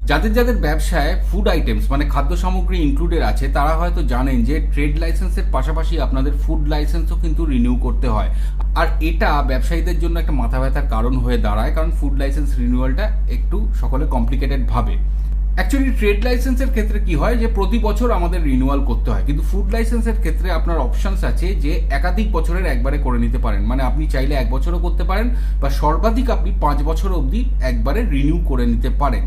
যাদের যাদের ব্যবসায় ফুড আইটেমস মানে খাদ্য সামগ্রী ইনক্লুডেড আছে তারা হয়তো জানেন যে ট্রেড লাইসেন্সের পাশাপাশি আপনাদের ফুড লাইসেন্সও কিন্তু রিনিউ করতে হয়। আর এটা ব্যবসায়ীদের জন্য একটা মাথা ব্যথার কারণ হয়ে দাঁড়ায়, কারণ ফুড লাইসেন্স রিনিউয়ালটা একটু সকলে কমপ্লিকেটেড ভাবে। অ্যাকচুয়ালি ট্রেড লাইসেন্সের ক্ষেত্রে কি হয় যে প্রতি বছর আমাদের রিনিউয়াল করতে হয়, কিন্তু ফুড লাইসেন্সের ক্ষেত্রে আপনার অপশনস আছে যে একাধিক বছরের একবারে করে নিতে পারেন। মানে আপনি চাইলে 1 বছরও করতে পারেন বা সর্বাধিক আপনি 5 বছর অবধি একবারে রিনিউ করে নিতে পারেন।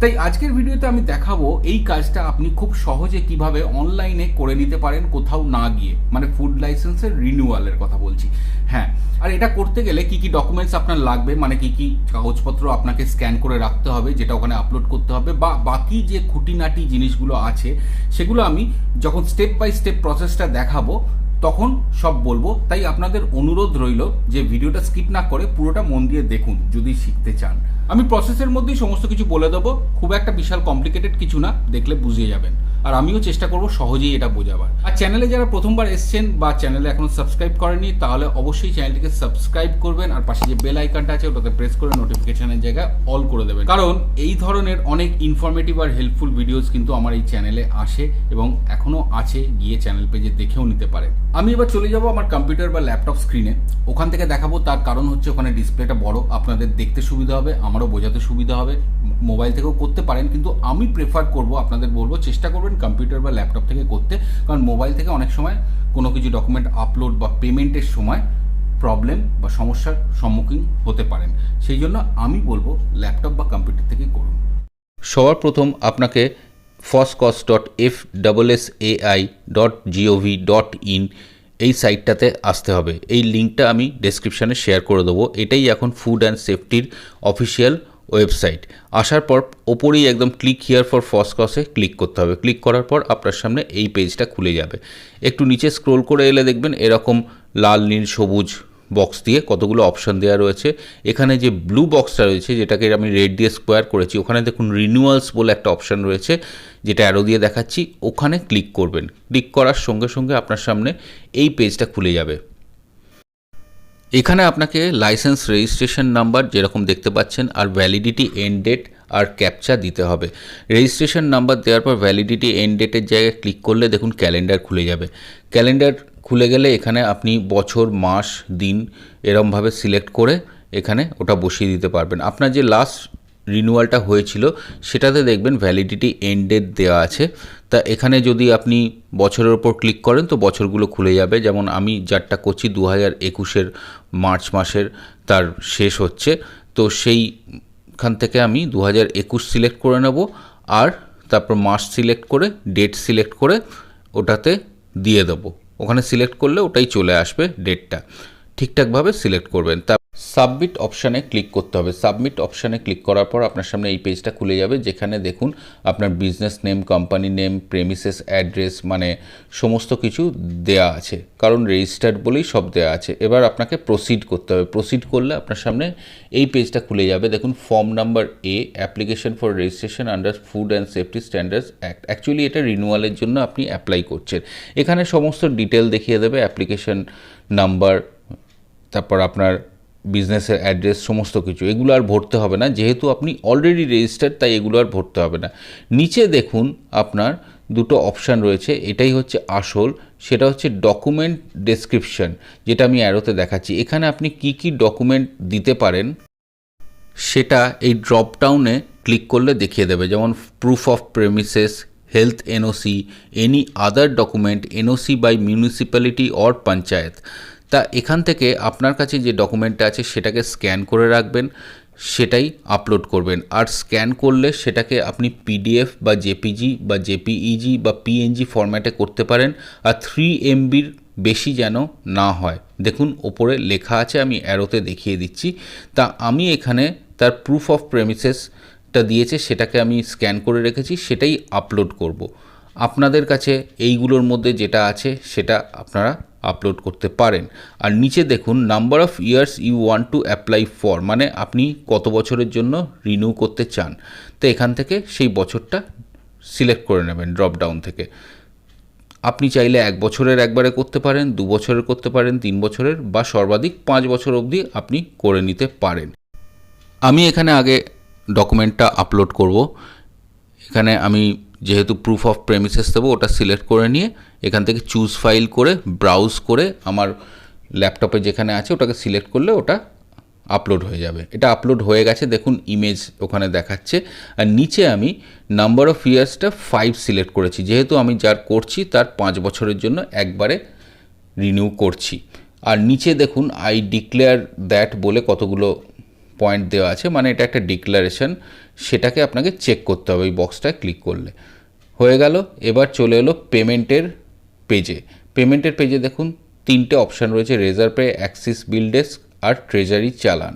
তাই আজকের ভিডিওতে আমি দেখাবো এই কাজটা আপনি খুব সহজে কিভাবে অনলাইনে করে নিতে পারেন কোথাও না গিয়ে, মানে ফুড লাইসেন্সের রিনিউয়ালের কথা বলছি। হ্যাঁ, আর এটা করতে গেলে কি কি ডকুমেন্টস আপনার লাগবে, মানে কি কি কাগজপত্র আপনাকে স্ক্যান করে রাখতে হবে যেটা ওখানে আপলোড করতে হবে, বা বাকি যে খুঁটিনাটি জিনিসগুলো আছে সেগুলো আমি যখন স্টেপ বাই স্টেপ প্রসেসটা দেখাবো তখন সব বলবো। তাই আপনাদের অনুরোধ রইল যে ভিডিওটা স্কিপ না করে পুরোটা মন দিয়ে দেখুন যদি শিখতে চান। আমি প্রসেসের মধ্যেই সমস্ত কিছু বলে দেবো, খুব একটা বিশাল কমপ্লিকেটেড কিছু না, দেখলে বুঝিয়ে যাবেন। আর আমিও চেষ্টা করব সহজেই এটা বোঝাবার। আর চ্যানেলে যারা প্রথমবার এসছেন বা চ্যানেলে এখনো সাবস্ক্রাইব করেনি তাহলে অবশ্যই চ্যানেলটিকে সাবস্ক্রাইব করবেন, আর পাশে যে বেল আইকনটা আছে ওটাতে প্রেস করে নোটিফিকেশনের জায়গায় অল করে দেবেন, কারণ এই ধরনের অনেক ইনফরমেটিভ আর হেল্পফুল ভিডিওস কিন্তু আমার এই চ্যানেলে আসে এবং এখনো আছে, গিয়ে চ্যানেল পেজে দেখেও নিতে পারেন। আমি এবার চলে যাব আমার কম্পিউটার বা ল্যাপটপ স্ক্রিনে, ওখান থেকে দেখাবো। তার কারণ হচ্ছে ওখানে ডিসপ্লেটা বড়, আপনাদের দেখতে সুবিধা হবে, আমারও বোঝাতে সুবিধা হবে। মোবাইল থেকেও করতে পারেন, কিন্তু আমি প্রেফার করব, আপনাদের বলবো চেষ্টা করবেন কম্পিউটার বা ল্যাপটপ থেকে করতে, কারণ মোবাইল থেকে অনেক সময় কোনো কিছু ডকুমেন্ট আপলোড বা পেমেন্টের সময় প্রবলেম বা সমস্যার সম্মুখীন হতে পারেন। সেই জন্য আমি বলবো ল্যাপটপ বা কম্পিউটার থেকে করুন। সবার প্রথম আপনাকে foscos.fssai.gov.in এই সাইটটাতে আসতে হবে। এই লিঙ্কটা আমি ডেসক্রিপশানে শেয়ার করে দেবো। এটাই এখন ফুড অ্যান্ড সেফটির অফিসিয়াল ওয়েবসাইট। আসার পর ওপরেই একদম ক্লিক হিয়ার ফর ফসকসে ক্লিক করতে হবে। ক্লিক করার পর আপনার সামনে এই পেজটা খুলে যাবে। একটু নিচে স্ক্রোল করে এলে দেখবেন এরকম লাল নীল সবুজ বক্স দিয়ে কতগুলো অপশান দেওয়া রয়েছে। এখানে যে ব্লু বক্সটা রয়েছে, যেটাকে আমি রেড দিয়ে স্কোয়ার করেছি, ওখানে দেখুন রিনিউয়ালস বলে একটা অপশান রয়েছে, যেটা অ্যারো দিয়ে দেখাচ্ছি, ওখানে ক্লিক করবেন। ক্লিক করার সঙ্গে সঙ্গে আপনার সামনে এই পেজটা খুলে যাবে। এখানে আপনাকে লাইসেন্স রেজিস্ট্রেশন নাম্বার যেরকম দেখতে পাচ্ছেন, আর ভ্যালিডিটি এন্ড ডেট আর ক্যাপচা দিতে হবে। রেজিস্ট্রেশন নাম্বার দেওয়ার পর ভ্যালিডিটি এন্ড ডেটের জায়গায় ক্লিক করলে দেখুন ক্যালেন্ডার খুলে যাবে। ক্যালেন্ডার খুলে গেলে এখানে আপনি বছর, মাস, দিন এরমভাবে সিলেক্ট করে এখানে ওটা বসিয়ে দিতে পারবেন। আপনার যে লাস্ট রিনিউয়ালটা হয়েছিল সেটাতে দেখবেন ভ্যালিডিটি এন্ড ডেট দেওয়া আছে। তা এখানে যদি আপনি বছরের ওপর ক্লিক করেন তো বছরগুলো খুলে যাবে। যেমন আমি যারটা করছি 2021-এর মার্চ মাসের তার শেষ হচ্ছে, তো সেইখান থেকে আমি 2021 সিলেক্ট করে নেব, আর তারপর মাস সিলেক্ট করে ডেট সিলেক্ট করে ওটাতে দিয়ে দেবো। ওখানে সিলেক্ট করলে ওটাই চলে আসবে, ডেটটা ঠিকঠাকভাবে সিলেক্ট করবেন। সাবমিট অপশানে ক্লিক করতে হবে। সাবমিট অপশানে ক্লিক করার পর আপনার সামনে এই পেজটা খুলে যাবে, যেখানে দেখুন আপনার business name, company name, premises address, মানে সমস্ত কিছু দেয়া আছে, কারণ রেজিস্টার্ড বলেই সব দেয়া আছে। এবার আপনাকে প্রসিড করতে হবে। প্রসিড করলে আপনার সামনে এই পেজটা খুলে যাবে। দেখুন form number A, application for registration under food and safety standards act. Actually এটা রিনিউয়ালের জন্য আপনি অ্যাপ্লাই করছেন। এখানে সমস্ত ডিটেল দেখিয়ে দেবে, অ্যাপ্লিকেশন নাম্বার, তারপর আপনার বিজনেসের অ্যাড্রেস, সমস্ত কিছু। এগুলো আর ভরতে হবে না, যেহেতু আপনি অলরেডি রেজিস্টার্ড, তাই এগুলো আর ভরতে হবে না। নিচে দেখুন আপনার দুটো অপশান রয়েছে, এটাই হচ্ছে আসল, সেটা হচ্ছে ডকুমেন্ট ডেসক্রিপশন, যেটা আমি অ্যারোতে দেখাচ্ছি। এখানে আপনি কি কি ডকুমেন্ট দিতে পারেন সেটা এই ড্রপডাউনে ক্লিক করলে দেখিয়ে দেবে। যেমন proof of premises, health NOC, any other document, NOC by municipality or panchayat. তা এখান থেকে আপনার কাছে যে ডকুমেন্টটা আছে সেটাকে স্ক্যান করে রাখবেন, সেটাই আপলোড করবেন। আর স্ক্যান করলে সেটাকে আপনি পিডিএফ বা জেপিজি বা জেপিইজি বা পিএনজি ফরম্যাটে করতে পারেন, আর 3 MBর বেশি যেন না হয়। দেখুন ওপরে লেখা আছে, আমি অ্যারোতে দেখিয়ে দিচ্ছি। তা আমি এখানে তার প্রুফ অফ প্রেমিসেসটা দিয়েছে, সেটাকে আমি স্ক্যান করে রেখেছি, সেটাই আপলোড করব। আপনাদের কাছে এইগুলোর মধ্যে যেটা আছে সেটা আপনারা আপলোড করতে পারেন। আর নিচে দেখুন number of years you want to apply for, মানে আপনি কত বছরের জন্য রিনিউ করতে চান। তো এখান থেকে সেই বছরটা সিলেক্ট করে নেবেন ড্রপডাউন থেকে। আপনি চাইলে 1 বছরের একবারে করতে পারেন, 2 বছরের করতে পারেন, 3 বছরের, বা সর্বাধিক 5 বছর অবধি আপনি করে নিতে পারেন। আমি এখানে আগে ডকুমেন্টটা আপলোড করব। এখানে আমি যেহেতু প্রুফ অফ প্রেমিসেস দেবো, ওটা সিলেক্ট করে নিয়ে এখান থেকে চুজ ফাইল করে ব্রাউজ করে আমার ল্যাপটপে যেখানে আছে ওটাকে সিলেক্ট করলে ওটা আপলোড হয়ে যাবে। এটা আপলোড হয়ে গেছে, দেখুন ইমেজ ওখানে দেখাচ্ছে। আর নিচে আমি নাম্বার অফ ইয়ার্সটা 5 সিলেক্ট করেছি, যেহেতু আমি যার করছি তার 5 বছরের জন্য একবারে রিনিউ করছি। আর নিচে দেখুন আই ডিক্লেয়ার দ্যাট বলে কতগুলো পয়েন্ট দেওয়া আছে, মানে এটা একটা ডিক্লারেশন, সেটাকে আপনাকে চেক করতে হবে। ওই বক্সটায় ক্লিক করলে হয়ে গেল। এবার চলে এলো পেমেন্টের পেজে। পেমেন্টের পেজে দেখুন 3টে অপশান রয়েছে, রেজার পে, অ্যাক্সিস বিল ডেস্ক আর ট্রেজারি চালান।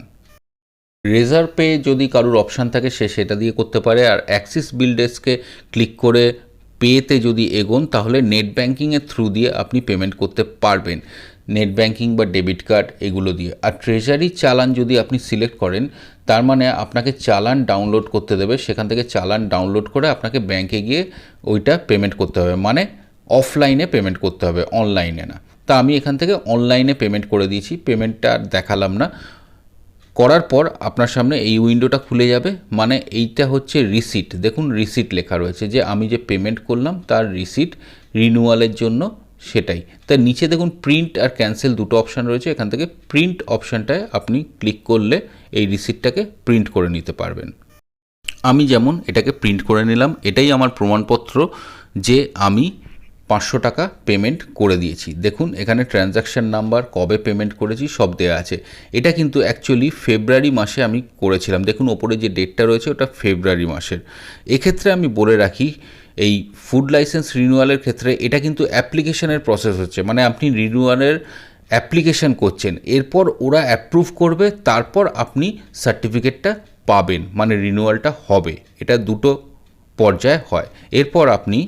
রেজার পে যদি কারোর অপশান থাকে সে সেটা দিয়ে করতে পারে, আর অ্যাক্সিস বিল ডেস্কে ক্লিক করে পেতে যদি এগোন তাহলে নেট ব্যাঙ্কিংয়ের থ্রু দিয়ে আপনি পেমেন্ট করতে পারবেন, নেট ব্যাঙ্কিং বা ডেবিট কার্ড এগুলো দিয়ে। আর ট্রেজারি চালান যদি আপনি সিলেক্ট করেন তার মানে আপনাকে চালান ডাউনলোড করতে দেবে, সেখান থেকে চালান ডাউনলোড করে আপনাকে ব্যাংকে গিয়ে ওইটা পেমেন্ট করতে হবে, মানে অফলাইনে পেমেন্ট করতে হবে, অনলাইনে না। তা আমি এখান থেকে অনলাইনে পেমেন্ট করে দিয়েছি, পেমেন্টটা আর দেখালাম না। করার পর আপনার সামনে এই উইন্ডোটা খুলে যাবে, মানে এইটা হচ্ছে রিসিট। দেখুন রিসিট লেখা রয়েছে যে আমি যে পেমেন্ট করলাম তার রিসিট রিনিউয়ালের জন্য, সেটাই। তার নিচে দেখুন প্রিন্ট আর ক্যান্সেল দুটো অপশান রয়েছে, এখান থেকে প্রিন্ট অপশানটায় আপনি ক্লিক করলে এই রিসিটটাকে প্রিন্ট করে নিতে পারবেন। আমি যেমন এটাকে প্রিন্ট করে নিলাম, এটাই আমার প্রমাণপত্র যে আমি 500 টাকা পেমেন্ট করে দিয়েছি। দেখুন এখানে ট্রানজ্যাকশান নাম্বার, কবে পেমেন্ট করেছি সব দেওয়া আছে। এটা কিন্তু অ্যাকচুয়ালি ফেব্রুয়ারি মাসে আমি করেছিলাম, দেখুন ওপরে যে ডেটটা রয়েছে ওটা ফেব্রুয়ারি মাসের। এক্ষেত্রে আমি বলে রাখি এই ফুড লাইসেন্স রিনিউয়ালের ক্ষেত্রে এটা কিন্তু অ্যাপ্লিকেশনের প্রসেস হচ্ছে, মানে আপনি রিনিউয়ালের অ্যাপ্লিকেশন করছেন, এরপর ওরা অ্যাপ্রুভ করবে, তারপর আপনি সার্টিফিকেটটা পাবেন, মানে রিনিউয়ালটা হবে। এটা দুটো পর্যায়ে হয়। এরপর আপনি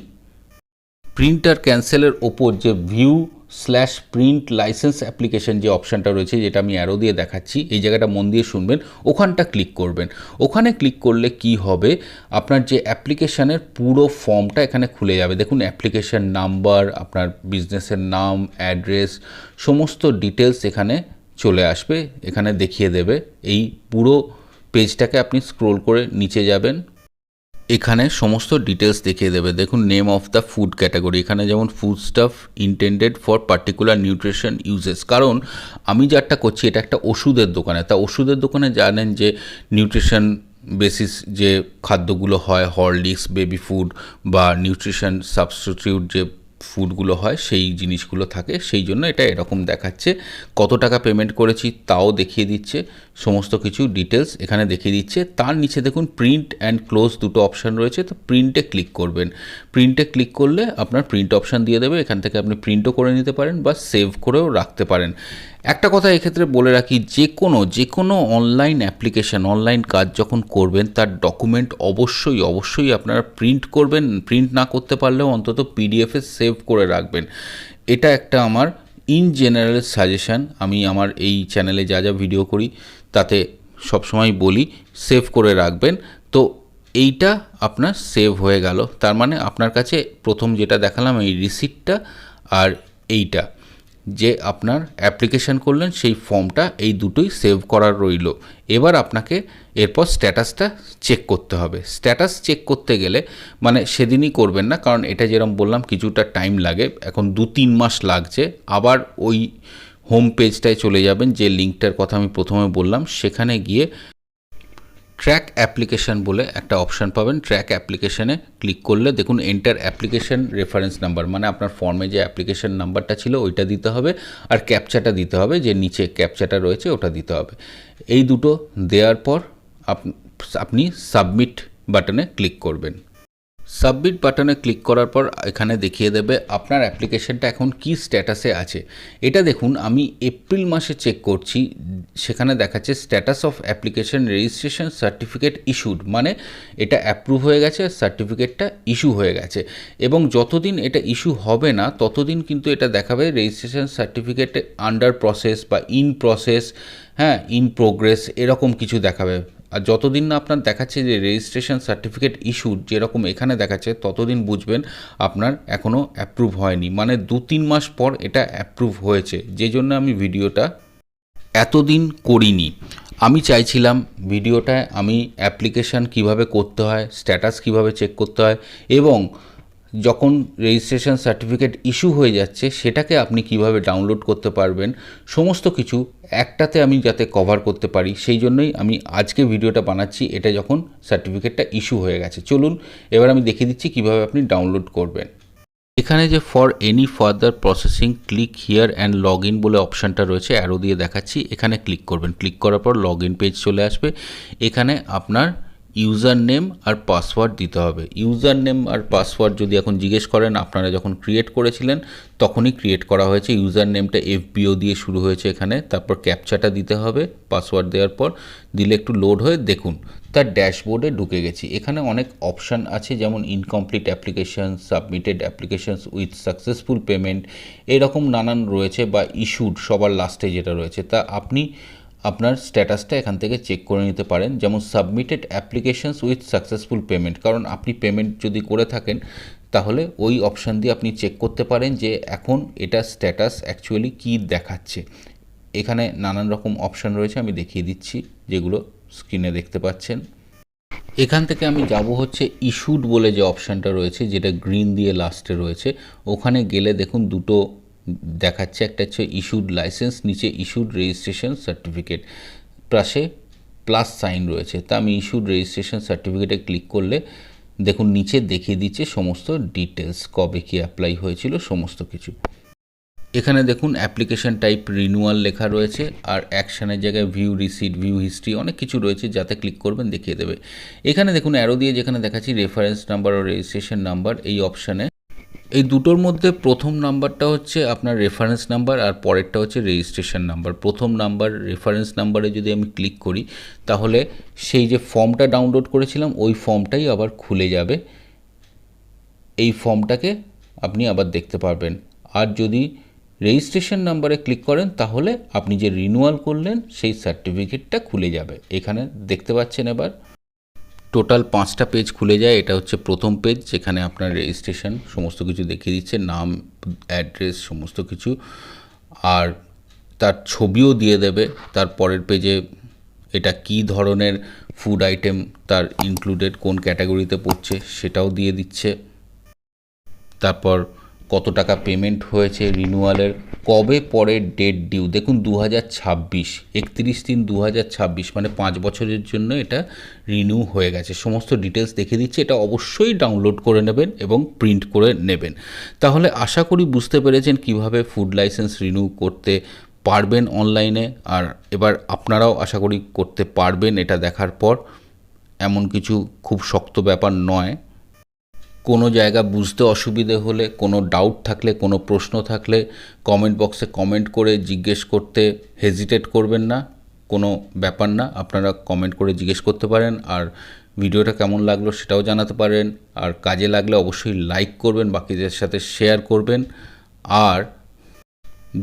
প্রিন্টার ক্যান্সেলের ওপর যে ভিউ/প্রিন্ট লাইসেন্স অ্যাপ্লিকেশন যে অপশানটা রয়েছে, যেটা আমি অ্যারো দিয়ে দেখাচ্ছি, এই জায়গাটা মন দিয়ে শুনবেন, ওখানটা ক্লিক করবেন। ওখানে ক্লিক করলে কি হবে, আপনার যে অ্যাপ্লিকেশানের পুরো ফর্মটা এখানে খুলে যাবে। দেখুন অ্যাপ্লিকেশান নাম্বার, আপনার বিজনেসের নাম, অ্যাড্রেস, সমস্ত ডিটেলস এখানে চলে আসবে, এখানে দেখিয়ে দেবে। এই পুরো পেজটাকে আপনি স্ক্রোল করে নিচে যাবেন, এখানে সমস্ত ডিটেলস দেখিয়ে দেবে। দেখুন name of the food category, এখানে যেমন food staff intended for particular nutrition uses, কারণ আমি যারটা করছি এটা একটা ওষুধের দোকানে। তা ওষুধের দোকানে জানেন যে নিউট্রিশন বেসিস যে খাদ্যগুলো হয়, হরলিক্স, বেবি ফুড বা নিউট্রিশন সাবস্টিটিউট যে ফুডগুলো হয় সেই জিনিসগুলো থাকে, সেই জন্য এটা এরকম দেখাচ্ছে। কত টাকা পেমেন্ট করেছি তাও দেখিয়ে দিচ্ছে, সমস্ত কিছু ডিটেলস এখানে দেখিয়ে দিচ্ছে। তার নিচে দেখুন প্রিন্ট অ্যান্ড ক্লোজ দুটো অপশান রয়েছে, তো প্রিন্টে ক্লিক করবেন। প্রিন্টে ক্লিক করলে আপনার প্রিন্ট অপশান দিয়ে দেবে, এখান থেকে আপনি প্রিন্টও করে নিতে পারেন বা সেভ করেও রাখতে পারেন। একটা কথা এক্ষেত্রে বলে রাখি, যে কোনো অনলাইন অ্যাপ্লিকেশান, অনলাইন কাজ যখন করবেন তার ডকুমেন্ট অবশ্যই আপনারা প্রিন্ট করবেন, প্রিন্ট না করতে পারলেও অন্তত পিডিএফে সেভ করে রাখবেন। এটা একটা আমার ইন জেনারেল সাজেশান, আমি আমার এই চ্যানেলে যা যা ভিডিও করি তাতে সবসময় বলি সেভ করে রাখবেন। তো এইটা আপনার সেভ হয়ে গেল, তার মানে আপনার কাছে প্রথম যেটা দেখালাম এই রিসিপ্টটা আর এইটা যে আপনার অ্যাপ্লিকেশান করলেন সেই ফর্মটা, এই দুটোই সেভ করার রইল। এবার আপনাকে এরপর স্ট্যাটাসটা চেক করতে হবে। স্ট্যাটাস চেক করতে গেলে মানে সেদিনই করবেন না, কারণ এটা যেরকম বললাম কিছুটা টাইম লাগে, এখন 2-3 মাস লাগছে। আবার ওই হোম পেজটায় চলে যাবেন যে লিঙ্কটার কথা আমি প্রথমে বললাম, সেখানে গিয়ে ট্র্যাক অ্যাপ্লিকেশান বলে একটা অপশান পাবেন। ট্র্যাক অ্যাপ্লিকেশানে ক্লিক করলে দেখুন এন্টার অ্যাপ্লিকেশান রেফারেন্স নাম্বার, মানে আপনার ফর্মে যে অ্যাপ্লিকেশান নাম্বারটা ছিল ওইটা দিতে হবে, আর ক্যাপচাটা দিতে হবে, যে নিচে ক্যাপচাটা রয়েছে ওটা দিতে হবে। এই দুটো দেওয়ার পর আপনি সাবমিট বাটনে ক্লিক করবেন। সাবমিট বাটনে ক্লিক করার পর এখানে দেখিয়ে দেবে আপনার অ্যাপ্লিকেশনটা এখন কি স্ট্যাটাসে আছে। এটা দেখুন আমি এপ্রিল মাসে চেক করছি, সেখানে দেখাচ্ছে status of application registration certificate issued, মানে এটা অ্যাপ্রুভ হয়ে গেছে, সার্টিফিকেটটা ইস্যু হয়ে গেছে। এবং যতদিন এটা ইস্যু হবে না ততদিন কিন্তু এটা দেখাবে রেজিস্ট্রেশন সার্টিফিকেট আন্ডার প্রসেস বা ইন প্রসেস, হ্যাঁ ইন প্রোগ্রেস, এরকম কিছু দেখাবে। আর যতদিন না আপনার দেখাচ্ছে যে রেজিস্ট্রেশন সার্টিফিকেট ইস্যুড যেরকম এখানে দেখাচ্ছে, ততদিন বুঝবেন আপনার এখনও অ্যাপ্রুভ হয়নি, মানে 2-3 মাস পর এটা অ্যাপ্রুভ হয়েছে, যে জন্য আমি ভিডিওটা এতদিন করিনি। আমি চাইছিলাম ভিডিওটায় আমি অ্যাপ্লিকেশান কিভাবে করতে হয়, স্ট্যাটাস কিভাবে চেক করতে হয় এবং যখন রেজিস্ট্রেশন সার্টিফিকেট ইস্যু হয়ে যাচ্ছে সেটাকে আপনি কিভাবে ডাউনলোড করতে পারবেন, সমস্ত কিছু একটাতে আমি যাতে কভার করতে পারি সেই জন্যই আমি আজকে ভিডিওটা বানাচ্ছি। এটা যখন সার্টিফিকেটটা ইস্যু হয়ে গেছে, চলুন এবার আমি দেখিয়ে দিচ্ছি কিভাবে আপনি ডাউনলোড করবেন। এখানে যে for any further processing click here and log in বলে অপশানটা রয়েছে, অ্যারো দিয়ে দেখাচ্ছি, এখানে ক্লিক করবেন। ক্লিক করার পর লগ ইন পেজ চলে আসবে। এখানে আপনার ইউজার নেম আর পাসওয়ার্ড দিতে হবে। ইউজার নেম আর পাসওয়ার্ড যদি এখন জিজ্ঞেস করেন, আপনারা যখন ক্রিয়েট করেছিলেন তখনই ক্রিয়েট করা হয়েছে। ইউজার নেমটা FBO দিয়ে শুরু হয়েছে এখানে, তারপর ক্যাপচাটা দিতে হবে পাসওয়ার্ড দেওয়ার পর। দিলে একটু লোড হয়ে দেখুন তার ড্যাশবোর্ডে ঢুকে গেছি। এখানে অনেক অপশান আছে, যেমন incomplete application, submitted applications with successful payment, এরকম নানান রয়েছে, বা ইস্যুড সবার লাস্টে যেটা রয়েছে, তা আপনি আপনার স্ট্যাটাসটা এখান থেকে চেক করে নিতে পারেন। যেমন submitted applications with successful payment, কারণ আপনি পেমেন্ট যদি করে থাকেন তাহলে ওই অপশান দিয়ে আপনি চেক করতে পারেন যে এখন এটা স্ট্যাটাস অ্যাকচুয়ালি কী দেখাচ্ছে। এখানে নানান রকম অপশান রয়েছে, আমি দেখিয়ে দিচ্ছি, যেগুলো স্ক্রিনে দেখতে পাচ্ছেন। এখান থেকে আমি যাব হচ্ছে ইস্যুড বলে যে অপশানটা রয়েছে, যেটা গ্রিন দিয়ে লাস্টে রয়েছে। ওখানে গেলে দেখুন দুটো দেখাচ্ছে, একটা হচ্ছে ইস্যুড লাইসেন্স, নিচে ইস্যুড রেজিস্ট্রেশন সার্টিফিকেট, পাশে প্লাস সাইন রয়েছে। তা আমি ইস্যুড রেজিস্ট্রেশন সার্টিফিকেটে ক্লিক করলে দেখুন নিচে দেখিয়ে দিচ্ছে সমস্ত ডিটেলস, কবে কি অ্যাপ্লাই হয়েছিল সমস্ত কিছু। এখানে দেখুন অ্যাপ্লিকেশন টাইপ রিনিউয়াল লেখা রয়েছে, আর অ্যাকশানের জায়গায় ভিউ রিসিট, ভিউ হিস্ট্রি, অনেক কিছু রয়েছে, যাতে ক্লিক করবেন দেখিয়ে দেবে। এখানে দেখুন অ্যারো দিয়ে যেখানে দেখাচ্ছি রেফারেন্স নাম্বার ও রেজিস্ট্রেশন নাম্বার, এই অপশানে এই দুটোর মধ্যে প্রথম নাম্বারটা হচ্ছে আপনার রেফারেন্স নাম্বার আর পরেরটা হচ্ছে রেজিস্ট্রেশন নাম্বার। প্রথম নাম্বার রেফারেন্স নাম্বারে যদি আমি ক্লিক করি তাহলে সেই যে ফর্মটা ডাউনলোড করেছিলাম ওই ফর্মটাই আবার খুলে যাবে, এই ফর্মটাকে আপনি আবার দেখতে পারবেন। আর যদি রেজিস্ট্রেশন নাম্বারে ক্লিক করেন তাহলে আপনি যে রিনিউয়াল করলেন সেই সার্টিফিকেটটা খুলে যাবে। এখানে দেখতে পাচ্ছেন এবার টোটাল 5টা পেজ খুলে যায়। এটা হচ্ছে প্রথম পেজ, যেখানে আপনার রেজিস্ট্রেশন সমস্ত কিছু দেখিয়ে দিচ্ছে, নাম, অ্যাড্রেস, সমস্ত কিছু, আর তার ছবিও দিয়ে দেবে। তার পরের পেজে এটা কী ধরনের ফুড আইটেম তার ইনক্লুডেড, কোন ক্যাটাগরিতে পড়ছে সেটাও দিয়ে দিচ্ছে। তারপর কত টাকা পেমেন্ট হয়েছে রিনিউয়ালের, কবে পরের ডেট ডিউ, দেখুন 2026, 31/3/2026, মানে 5 বছরের জন্য এটা রিনিউ হয়ে গেছে। সমস্ত ডিটেলস দেখিয়ে দিচ্ছে। এটা অবশ্যই ডাউনলোড করে নেবেন এবং প্রিন্ট করে নেবেন। তাহলে আশা করি বুঝতে পেরেছেন কিভাবে ফুড লাইসেন্স রিনিউ করতে পারবেন অনলাইনে। আর এবার আপনারাও আশা করি করতে পারবেন এটা দেখার পর। এমন কিছু খুব শক্ত ব্যাপার নয়। কোনো জায়গা বুঝতে অসুবিধে হলে, কোনো ডাউট থাকলে, কোনো প্রশ্ন থাকলে কমেন্ট বক্সে কমেন্ট করে জিজ্ঞেস করতে হেজিটেট করবেন না। কোনো ব্যাপার না, আপনারা কমেন্ট করে জিজ্ঞেস করতে পারেন। আর ভিডিওটা কেমন লাগলো সেটাও জানাতে পারেন। আর কাজে লাগলে অবশ্যই লাইক করবেন, বাকিদের সাথে শেয়ার করবেন। আর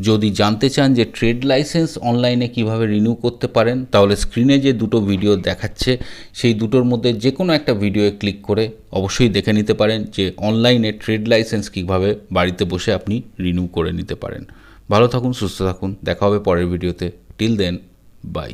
যদি জানতে চান যে ট্রেড লাইসেন্স অনলাইনে কিভাবে রিনিউ করতে পারেন, তাহলে স্ক্রিনে যে দুটো ভিডিও দেখাচ্ছে সেই দুটোর মধ্যে যে কোনো একটা ভিডিওয়ে ক্লিক করে অবশ্যই দেখে নিতে পারেন যে অনলাইনে ট্রেড লাইসেন্স কীভাবে বাড়িতে বসে আপনি রিনিউ করে নিতে পারেন। ভালো থাকুন, সুস্থ থাকুন, দেখা হবে পরের ভিডিওতে। Till then, by.